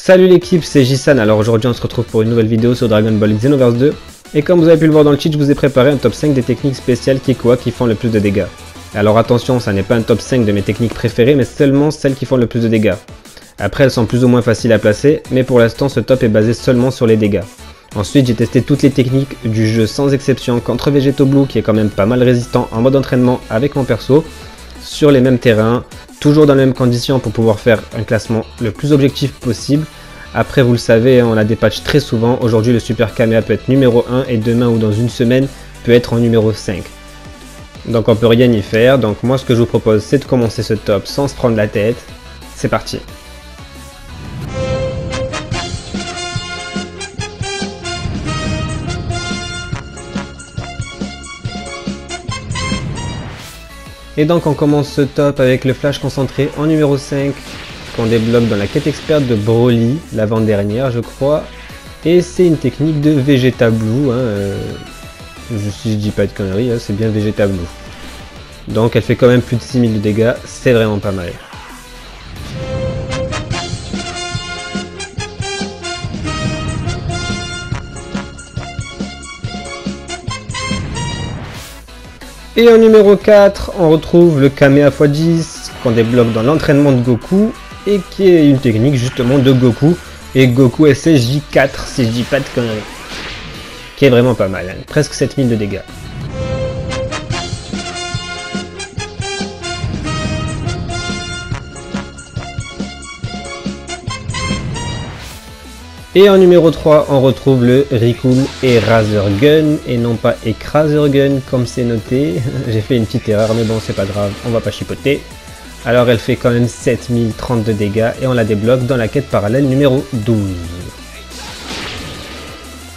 Salut l'équipe, c'est Jisan. Alors aujourd'hui on se retrouve pour une nouvelle vidéo sur Dragon Ball Xenoverse 2. Et comme vous avez pu le voir dans le cheat, je vous ai préparé un top 5 des techniques spéciales Kikoa qui font le plus de dégâts. Alors attention, ça n'est pas un top 5 de mes techniques préférées, mais seulement celles qui font le plus de dégâts. Après elles sont plus ou moins faciles à placer, mais pour l'instant ce top est basé seulement sur les dégâts. Ensuite j'ai testé toutes les techniques du jeu sans exception contre Vegeto Blue qui est quand même pas mal résistant en mode entraînement avec mon perso, sur les mêmes terrains, toujours dans les mêmes conditions pour pouvoir faire un classement le plus objectif possible. Après vous le savez, on a des patchs très souvent, aujourd'hui le Super Kamea peut être numéro 1 et demain ou dans une semaine peut être en numéro 5. Donc on peut rien y faire, donc moi ce que je vous propose c'est de commencer ce top sans se prendre la tête. C'est parti. Et donc on commence ce top avec le flash concentré en numéro 5 qu'on débloque dans la quête experte de Broly, l'avant-dernière je crois. Et c'est une technique de Vegeta Blue, si je dis pas de conneries, c'est bien Vegeta Blue. Donc elle fait quand même plus de 6000 de dégâts, c'est vraiment pas mal. Et en numéro 4, on retrouve le Kamea x10 qu'on débloque dans l'entraînement de Goku et qui est une technique justement de Goku et Goku SSJ4 si je dis pas de conneries. Qui est vraiment pas mal, presque 7000 de dégâts. Et en numéro 3, on retrouve le Recool et Razor Gun, et non pas Écraser Gun comme c'est noté. J'ai fait une petite erreur, mais bon, c'est pas grave, on va pas chipoter. Alors elle fait quand même 7030 de dégâts, et on la débloque dans la quête parallèle numéro 12.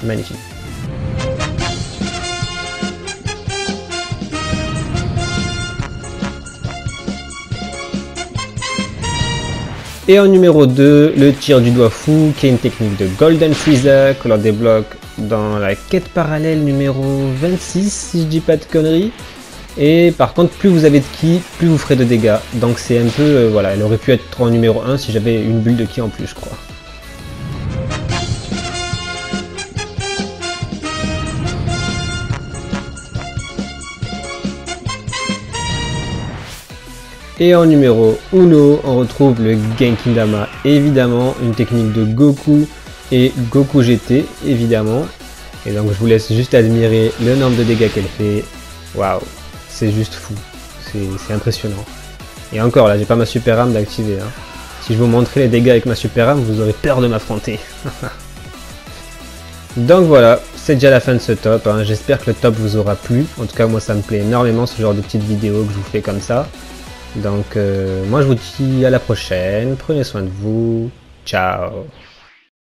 Magnifique. Et en numéro 2, le tir du doigt fou, qui est une technique de Golden Freezer, que l'on débloque dans la quête parallèle numéro 26, si je dis pas de conneries. Et par contre, plus vous avez de ki, plus vous ferez de dégâts. Donc c'est un peu, voilà, elle aurait pu être en numéro 1 si j'avais une bulle de ki en plus, je crois. Et en numéro 1, on retrouve le Genkidama, évidemment, une technique de Goku et Goku GT, évidemment. Et donc je vous laisse juste admirer le nombre de dégâts qu'elle fait. Waouh, c'est juste fou, c'est impressionnant. Et encore, là j'ai pas ma super arme d'activer. Si je vous montrais les dégâts avec ma super arme, vous aurez peur de m'affronter. Donc voilà, c'est déjà la fin de ce top. J'espère que le top vous aura plu. En tout cas, moi ça me plaît énormément ce genre de petites vidéos que je vous fais comme ça. Donc moi je vous dis à la prochaine, prenez soin de vous, ciao.